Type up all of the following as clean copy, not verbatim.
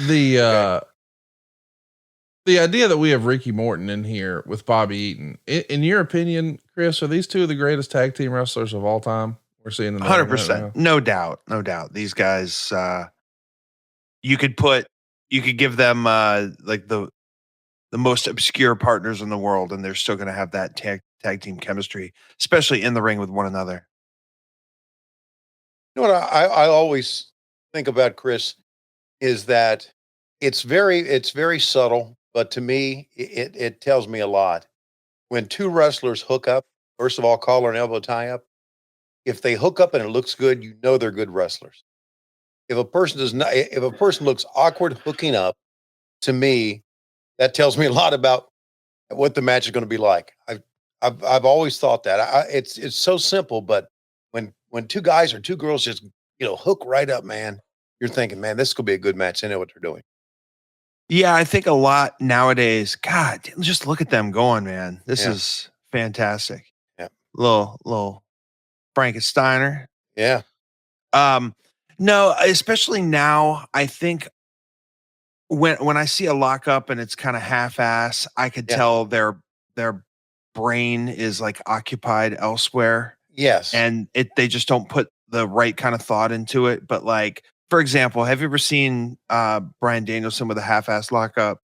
The Okay. the idea that we have Ricky Morton in here with Bobby Eaton, in your opinion, Chris, are these two of the greatest tag team wrestlers of all time we're seeing in the ring right 100%. now? No doubt. These guys, you could give them like the most obscure partners in the world, and they're still going to have that tag team chemistry, especially in the ring with one another. You know what I always think about, Chris, is that it's very subtle, but to me, it tells me a lot. When two wrestlers hook up, first of all, collar and elbow tie up. If they hook up and it looks good, you know they're good wrestlers. If a person does not, if a person looks awkward hooking up, to me, that tells me a lot about what the match is going to be like. I've always thought that. It's so simple, but when two guys or two girls just hook right up, man, you're thinking, man, this could be a good match. They know what they're doing. Yeah, I think a lot nowadays. God, just look at them going, man. This is fantastic. Yeah, little Frankensteiner. Yeah. No, especially now. I think when I see a lockup and it's kind of half-ass, I could tell their brain is like occupied elsewhere. Yes. And they just don't put the right kind of thought into it. But like, for example, have you ever seen Bryan Danielson with a half-ass lockup?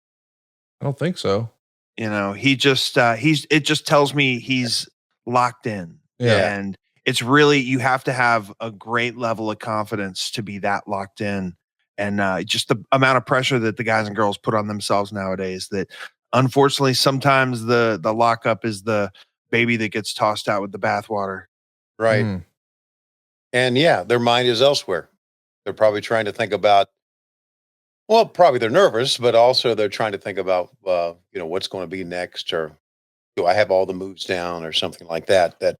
I don't think so. He just it just tells me he's locked in. Yeah. And it's really, you have to have a great level of confidence to be that locked in. And just the amount of pressure that the guys and girls put on themselves nowadays, that unfortunately sometimes the lockup is the baby that gets tossed out with the bathwater. Right. And their mind is elsewhere. They're probably trying to think about, well, probably they're nervous, but also they're trying to think about, what's going to be next, or do I have all the moves down, or something like that. But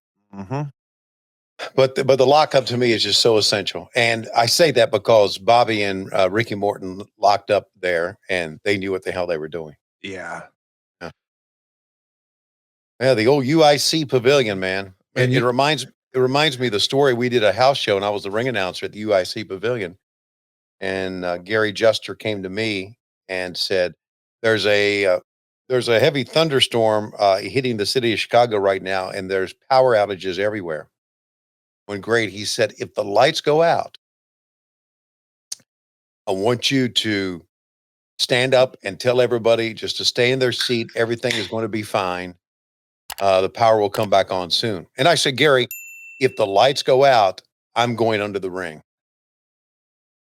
the lockup to me is just so essential. And I say that because Bobby and Ricky Morton locked up there, and they knew what the hell they were doing. Yeah. Yeah, the old UIC Pavilion, man. And it reminds me of the story. We did a house show, and I was the ring announcer at the UIC Pavilion. And Gary Juster came to me and said, "There's a heavy thunderstorm hitting the city of Chicago right now, and there's power outages everywhere." When great, he said, "If the lights go out, I want you to stand up and tell everybody just to stay in their seat. Everything is going to be fine. The power will come back on soon." And I said, "Gary, if the lights go out, I'm going under the ring."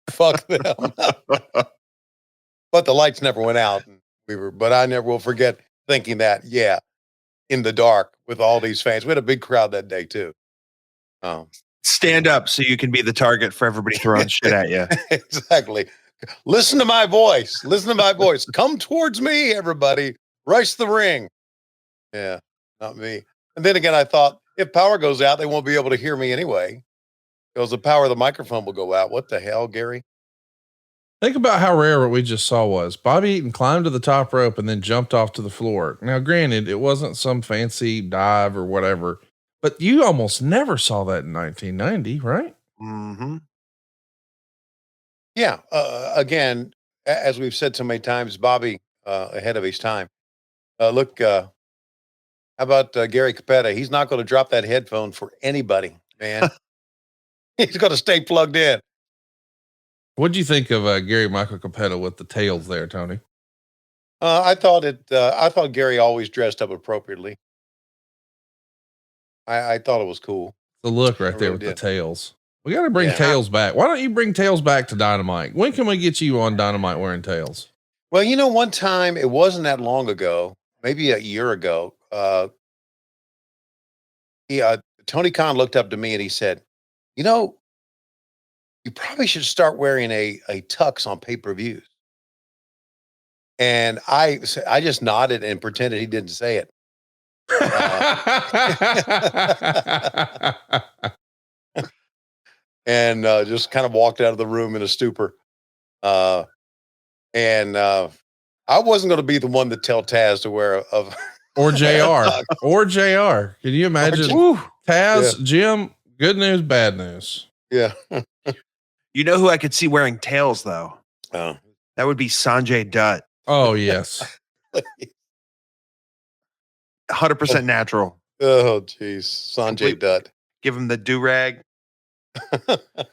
Fuck them. But the lights never went out. And but I never will forget thinking that, in the dark with all these fans. We had a big crowd that day too. Stand up so you can be the target for everybody throwing shit at you. Exactly. Listen to my voice. Listen to my voice. Come towards me, everybody. Rush the ring. Yeah, not me. And then again, I thought, if power goes out, they won't be able to hear me anyway, because the power of the microphone will go out. What the hell, Gary? Think about how rare what we just saw was. Bobby Eaton climbed to the top rope and then jumped off to the floor. Now, granted, it wasn't some fancy dive or whatever, but you almost never saw that in 1990, right? Mm-hmm. Yeah. Again, as we've said so many times, Bobby ahead of his time. Look, how about Gary Capetta? He's not going to drop that headphone for anybody, man. He's going to stay plugged in. What'd you think of Gary Michael Capetta with the tails there, Tony? I thought Gary always dressed up appropriately. I thought it was cool. The look right there with the tails. We got to bring tails back. Why don't you bring tails back to Dynamite? When can we get you on Dynamite wearing tails? Well, one time, it wasn't that long ago, maybe a year ago. Tony Khan looked up to me and he said, "You probably should start wearing a tux on pay-per-views." And I just nodded and pretended he didn't say it. And just kind of walked out of the room in a stupor. And I wasn't going to be the one to tell Taz to wear or JR or JR. Can you imagine? Taz, Jim, good news, bad news. Yeah. You know who I could see wearing tails though? Oh. That would be Sanjay Dutt. Oh, yes. 100% natural. Oh, geez. Sanjay Dutt. Give him the do-rag.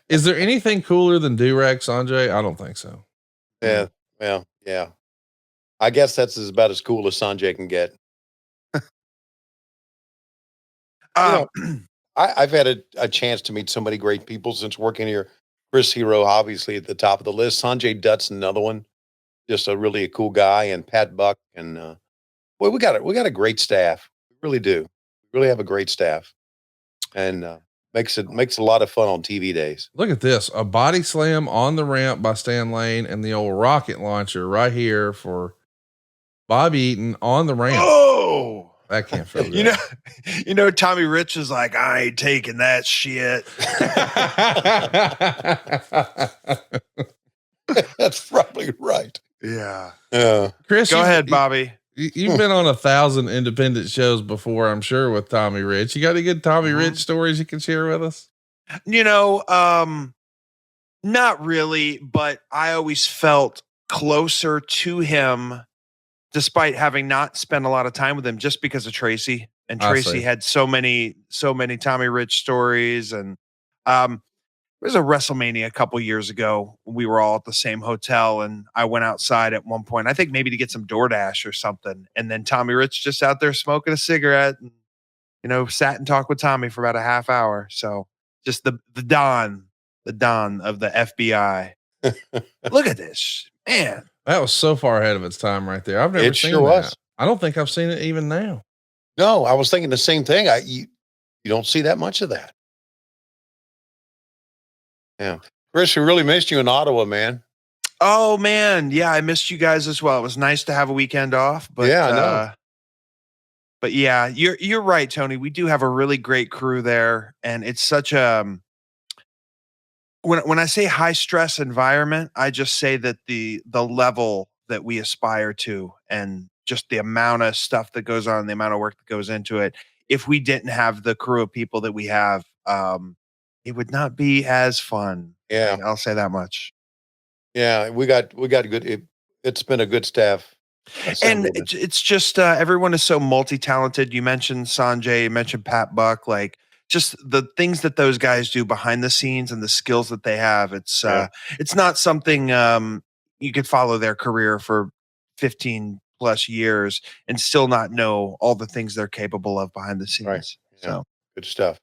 Is there anything cooler than do-rag Sanjay? I don't think so. Yeah. Well, yeah. I guess that's about as cool as Sanjay can get. I've had a chance to meet so many great people since working here. Chris Hero, obviously at the top of the list. Sanjay Dutt's another one. Just a really cool guy, and Pat Buck, and boy, we got a great staff. We really do. We really have a great staff, and makes a lot of fun on TV days. Look at this, a body slam on the ramp by Stan Lane and the old rocket launcher right here for Bobby Eaton on the ramp. Oh, that can't feel good. You know, Tommy Rich is like, I ain't taking that shit. That's probably right. Yeah. Chris, go ahead, Bobby. You've been on 1,000 independent shows before, I'm sure, with Tommy Rich. You got any good Tommy Rich stories you can share with us? You know, not really, but I always felt closer to him despite having not spent a lot of time with him just because of Tracy. And Tracy had so many Tommy Rich stories. And there was a WrestleMania a couple years ago. We were all at the same hotel, and I went outside at one point, I think maybe to get some DoorDash or something. And then Tommy Rich just out there smoking a cigarette and, you know, sat and talked with Tommy for about a half hour. So just the Don of the FBI. Look at this, man. That was so far ahead of its time right there. I've never seen that. I don't think I've seen it even now. No, I was thinking the same thing. You don't see that much of that. Yeah. Chris, we really missed you in Ottawa, man. Oh man. Yeah. I missed you guys as well. It was nice to have a weekend off, but yeah, I know. But yeah, you're right, Tony. We do have a really great crew there. And it's such a, when I say high stress environment, I just say that the level that we aspire to and just the amount of stuff that goes on, the amount of work that goes into it. If we didn't have the crew of people that we have, it would not be as fun. Yeah. I'll say that much. Yeah. We got good. It's been a good staff. And it's just, everyone is so multi-talented. You mentioned Sanjay, you mentioned Pat Buck, like just the things that those guys do behind the scenes and the skills that they have. It's not something, you could follow their career for 15 plus years and still not know all the things they're capable of behind the scenes. Right. Yeah. So good stuff.